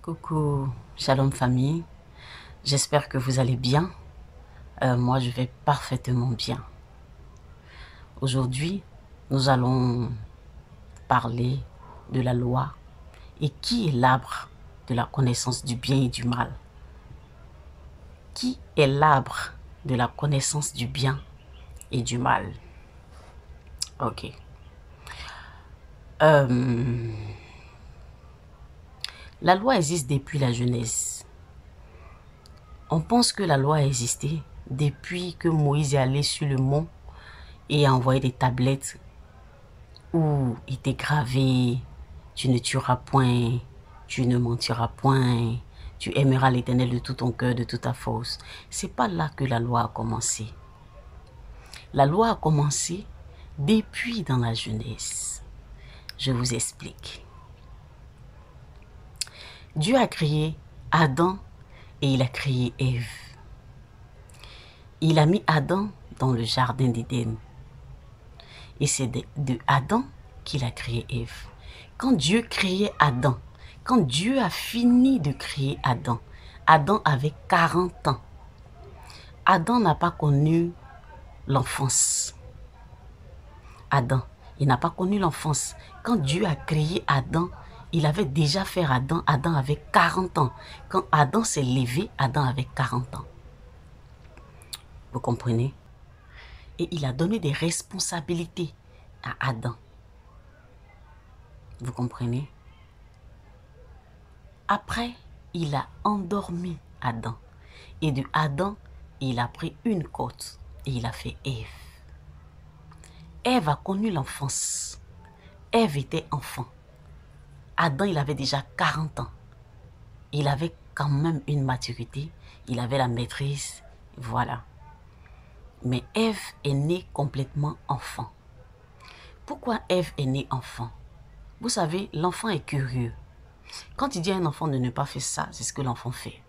Coucou, shalom famille, j'espère que vous allez bien. Moi je vais parfaitement bien. Aujourd'hui, nous allons parler de la loi et qui est l'arbre de la connaissance du bien et du mal. Qui est l'arbre de la connaissance du bien et du mal? Ok. La loi existe depuis la Genèse. On pense que la loi a existé depuis que Moïse est allé sur le mont et a envoyé des tablettes où il était gravé: tu ne tueras point, tu ne mentiras point, tu aimeras l'Éternel de tout ton cœur, de toute ta force. C'est pas là que la loi a commencé. La loi a commencé depuis dans la Genèse. Je vous explique. Dieu a créé Adam et il a créé Ève. Il a mis Adam dans le jardin d'Éden. Et c'est de Adam qu'il a créé Ève. Quand Dieu créait Adam, quand Dieu a fini de créer Adam, Adam avait 40 ans. Adam n'a pas connu l'enfance. Adam, il n'a pas connu l'enfance. Quand Dieu a créé Adam, il avait déjà fait Adam. Adam avait 40 ans. Quand Adam s'est levé, Adam avait 40 ans. Vous comprenez? Et il a donné des responsabilités à Adam. Vous comprenez? Après, il a endormi Adam. Et de Adam, il a pris une côte et il a fait Ève. Ève a connu l'enfance. Ève était enfant. Adam, il avait déjà 40 ans. Il avait quand même une maturité. Il avait la maîtrise. Voilà. Mais Ève est née complètement enfant. Pourquoi Ève est née enfant? Vous savez, l'enfant est curieux. Quand il dit à un enfant de ne pas faire ça, c'est ce que l'enfant fait.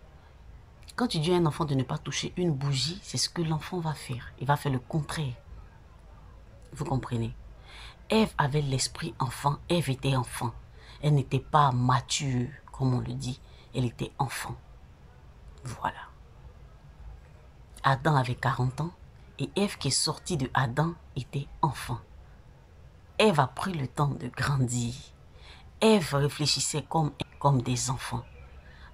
Quand tu dis à un enfant de ne pas toucher une bougie, c'est ce que l'enfant va faire. Il va faire le contraire. Vous comprenez? Ève avait l'esprit enfant. Ève était enfant. Elle n'était pas mature, comme on le dit. Elle était enfant. Voilà. Adam avait 40 ans. Et Ève qui est sortie de Adam était enfant. Ève a pris le temps de grandir. Ève réfléchissait comme des enfants.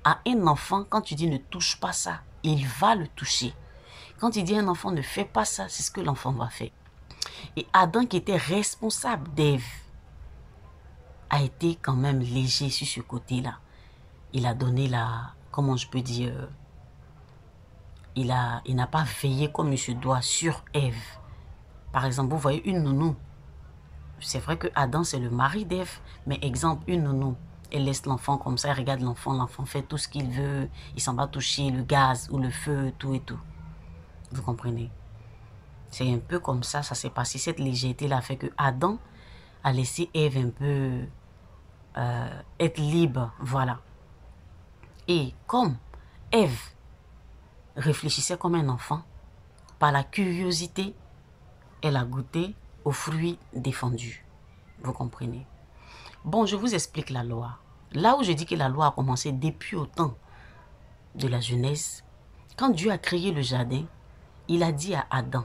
À un enfant, quand tu dis ne touche pas ça, il va le toucher. Quand tu dis à un enfant ne fais pas ça, c'est ce que l'enfant va faire. Et Adam, qui était responsable d'Ève, a été quand même léger sur ce côté-là. Il a donné la, comment je peux dire, il n'a pas veillé comme il se doit sur Ève. Par exemple, vous voyez une nounou. C'est vrai que Adam, c'est le mari d'Ève, mais exemple, une nounou. Elle laisse l'enfant comme ça, elle regarde l'enfant fait tout ce qu'il veut, il s'en va toucher le gaz ou le feu, tout et tout. Vous comprenez? C'est un peu comme ça s'est passé. Cette légèreté-là fait que Adam a laissé Ève un peu être libre, voilà. Et comme Ève réfléchissait comme un enfant, par la curiosité, elle a goûté aux fruits défendus. Vous comprenez? Bon, je vous explique la loi. Là où je dis que la loi a commencé depuis au temps de la Genèse, quand Dieu a créé le jardin, il a dit à Adam,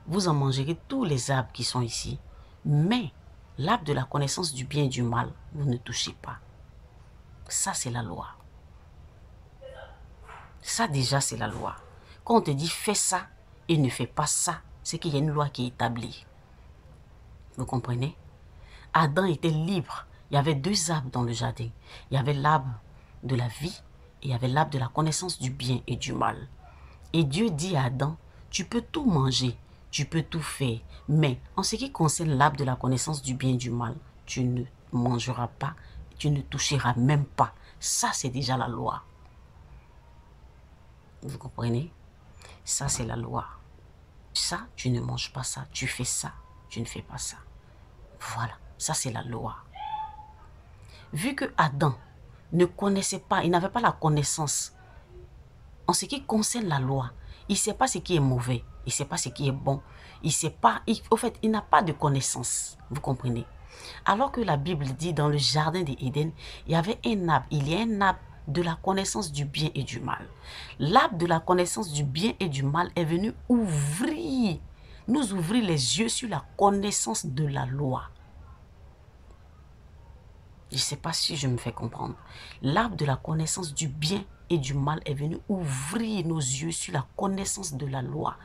vous en mangerez tous les arbres qui sont ici, mais l'arbre de la connaissance du bien et du mal, vous ne touchez pas. Ça, c'est la loi. Ça, déjà, c'est la loi. Quand on te dit fais ça et ne fais pas ça, c'est qu'il y a une loi qui est établie. Vous comprenez? Adam était libre. Il y avait deux arbres dans le jardin. Il y avait l'arbre de la vie et il y avait l'arbre de la connaissance du bien et du mal. Et Dieu dit à Adam, tu peux tout manger, tu peux tout faire, mais en ce qui concerne l'arbre de la connaissance du bien et du mal, tu ne mangeras pas, tu ne toucheras même pas. Ça, c'est déjà la loi. Vous comprenez? Ça, c'est la loi. Ça, tu ne manges pas ça, tu fais ça, tu ne fais pas ça. Voilà, ça c'est la loi. Vu que Adam ne connaissait pas, il n'avait pas la connaissance en ce qui concerne la loi, il ne sait pas ce qui est mauvais, il ne sait pas ce qui est bon, il sait pas, au fait, il n'a pas de connaissance, vous comprenez? Alors que la Bible dit dans le jardin d'Éden, il y avait un arbre, il y a un arbre de la connaissance du bien et du mal. L'arbre de la connaissance du bien et du mal est venu nous ouvrir les yeux sur la connaissance de la loi. Je ne sais pas si je me fais comprendre. L'arbre de la connaissance du bien et du mal est venu ouvrir nos yeux sur la connaissance de la loi.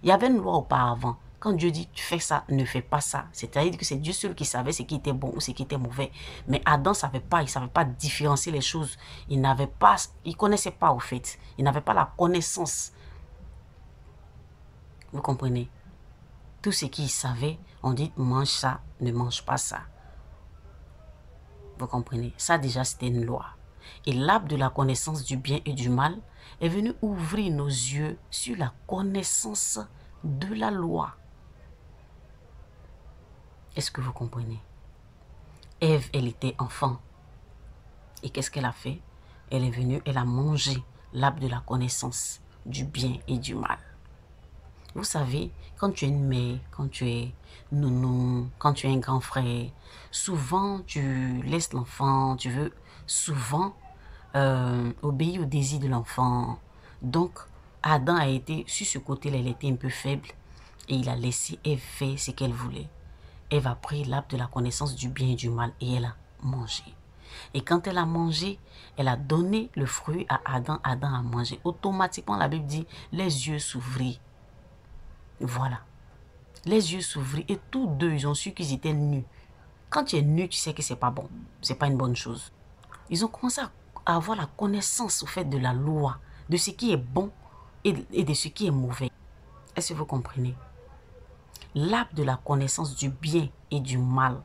Il y avait une loi auparavant. Quand Dieu dit, tu fais ça, ne fais pas ça. C'est-à-dire que c'est Dieu seul qui savait ce qui était bon ou ce qui était mauvais. Mais Adam ne savait pas, il ne savait pas différencier les choses. Il ne connaissait pas au fait. Il n'avait pas la connaissance. Vous comprenez? Tout ce qu'il savait, on dit, mange ça, ne mange pas ça. Vous comprenez? Ça déjà, c'était une loi. Et l'arbre de la connaissance du bien et du mal est venu ouvrir nos yeux sur la connaissance de la loi. Est-ce que vous comprenez? Ève, elle était enfant. Et qu'est-ce qu'elle a fait? Elle est venue, elle a mangé l'arbre de la connaissance du bien et du mal. Vous savez, quand tu es une mère, quand tu es nounou, quand tu es un grand frère, souvent tu laisses l'enfant, tu veux souvent obéir au désir de l'enfant. Donc, Adam a été, sur ce côté-là, il était un peu faible et il a laissé Ève faire ce qu'elle voulait. Ève a pris l'arbre de la connaissance du bien et du mal et elle a mangé. Et quand elle a mangé, elle a donné le fruit à Adam. Adam a mangé. Automatiquement, la Bible dit, les yeux s'ouvrirent. Voilà. Les yeux s'ouvrirent et tous deux, ils ont su qu'ils étaient nus. Quand tu es nu, tu sais que c'est pas bon. C'est pas une bonne chose. Ils ont commencé à avoir la connaissance au fait de la loi, de ce qui est bon et de ce qui est mauvais. Est-ce que vous comprenez? L'arbre de la connaissance du bien et du mal.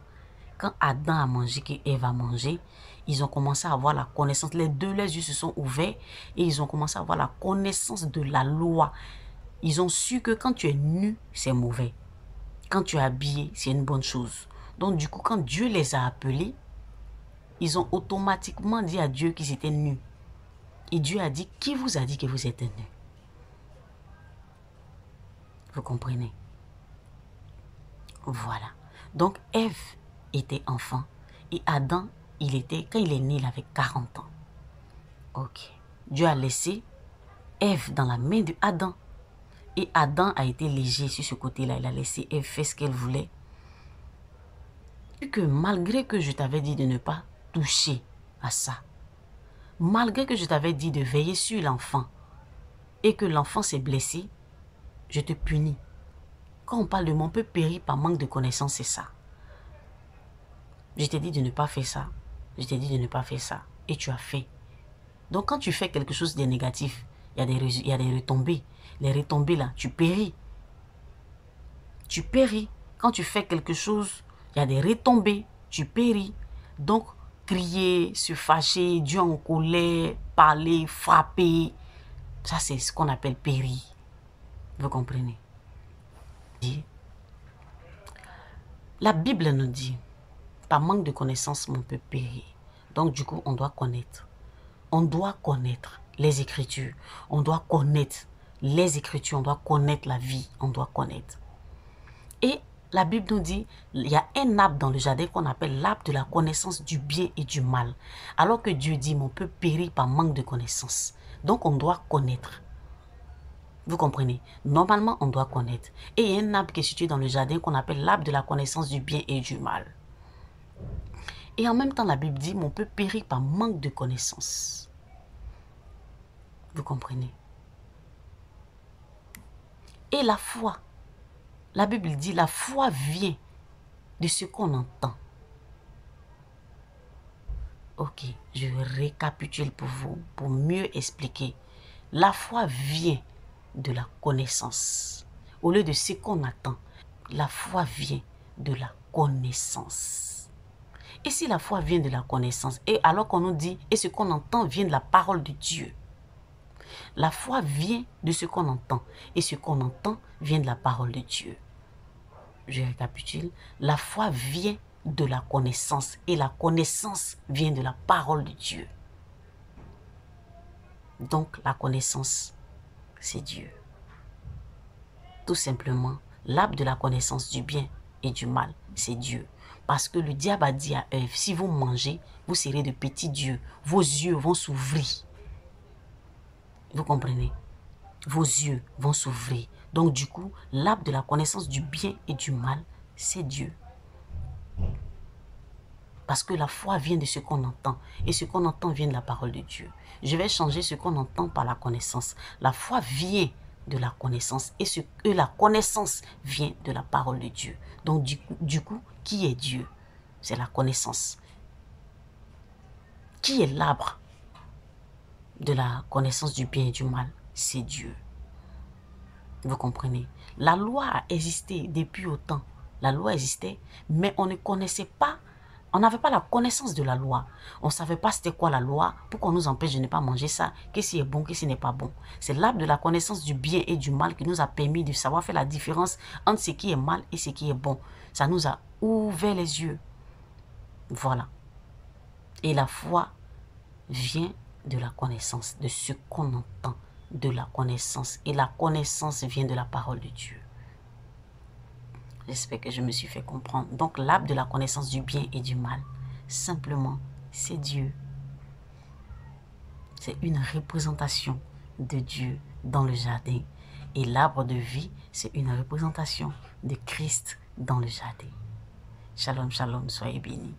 Quand Adam a mangé, qu'Ève a mangé, ils ont commencé à avoir la connaissance. Les deux, les yeux se sont ouverts et ils ont commencé à avoir la connaissance de la loi. Ils ont su que quand tu es nu, c'est mauvais. Quand tu es habillé, c'est une bonne chose. Donc du coup, quand Dieu les a appelés, ils ont automatiquement dit à Dieu qu'ils étaient nus. Et Dieu a dit, qui vous a dit que vous êtes nus? Vous comprenez? Voilà. Donc Ève était enfant et Adam, quand il est né, il avait 40 ans. Ok. Dieu a laissé Ève dans la main de Adam. Et Adam a été léger sur ce côté-là. Il a laissé Ève faire ce qu'elle voulait. Et que malgré que je t'avais dit de ne pas toucher à ça, malgré que je t'avais dit de veiller sur l'enfant et que l'enfant s'est blessé, je te punis. Quand on parle de mon peu périr par manque de connaissance, c'est ça. Je t'ai dit de ne pas faire ça. Je t'ai dit de ne pas faire ça. Et tu as fait. Donc quand tu fais quelque chose de négatif, il y a des retombées. Les retombées là, tu péris. Tu péris. Quand tu fais quelque chose, il y a des retombées. Tu péris. Donc crier, se fâcher, Dieu en colère, parler, frapper, ça c'est ce qu'on appelle périr. Vous comprenez? La Bible nous dit, par manque de connaissance, mon peuple périt. Donc du coup, on doit connaître. On doit connaître les Écritures. On doit connaître les Écritures. On doit connaître la vie. On doit connaître. Et la Bible nous dit, il y a un arbre dans le jardin qu'on appelle l'arbre de la connaissance du bien et du mal. Alors que Dieu dit, mon peuple périt par manque de connaissance. Donc on doit connaître. Vous comprenez? Normalement, on doit connaître. Et il y a un arbre qui est situé dans le jardin qu'on appelle l'arbre de la connaissance du bien et du mal. Et en même temps, la Bible dit, mon peuple périt par manque de connaissance. Vous comprenez? Et la foi. La Bible dit, la foi vient de ce qu'on entend. Ok, je récapitule pour vous, pour mieux expliquer. La foi vient de la connaissance. Au lieu de ce qu'on attend, la foi vient de la connaissance. Et si la foi vient de la connaissance, et alors qu'on nous dit, et ce qu'on entend vient de la parole de Dieu. La foi vient de ce qu'on entend, et ce qu'on entend vient de la parole de Dieu. Je récapitule. La foi vient de la connaissance, et la connaissance vient de la parole de Dieu. Donc la connaissance, c'est Dieu. Tout simplement, l'arbre de la connaissance du bien et du mal, c'est Dieu. Parce que le diable a dit à Ève, si vous mangez, vous serez de petits dieux. Vos yeux vont s'ouvrir. Vous comprenez? Vos yeux vont s'ouvrir. Donc du coup, l'arbre de la connaissance du bien et du mal, c'est Dieu. Parce que la foi vient de ce qu'on entend. Et ce qu'on entend vient de la parole de Dieu. Je vais changer ce qu'on entend par la connaissance. La foi vient de la connaissance. Et la connaissance vient de la parole de Dieu. Donc du coup, qui est Dieu? C'est la connaissance. Qui est l'arbre de la connaissance du bien et du mal? C'est Dieu. Vous comprenez? La loi a existé depuis autant. La loi existait, mais on ne connaissait pas. On n'avait pas la connaissance de la loi. On ne savait pas c'était quoi la loi, pourquoi on nous empêche de ne pas manger ça, qu'est-ce qui est bon, qu'est-ce qui n'est pas bon. C'est l'arbre de la connaissance du bien et du mal qui nous a permis de savoir faire la différence entre ce qui est mal et ce qui est bon. Ça nous a ouvert les yeux. Voilà. Et la foi vient de la connaissance, de ce qu'on entend, de la connaissance. Et la connaissance vient de la parole de Dieu. J'espère que je me suis fait comprendre. Donc, l'arbre de la connaissance du bien et du mal, simplement, c'est Dieu. C'est une représentation de Dieu dans le jardin. Et l'arbre de vie, c'est une représentation de Christ dans le jardin. Shalom, shalom, soyez bénis.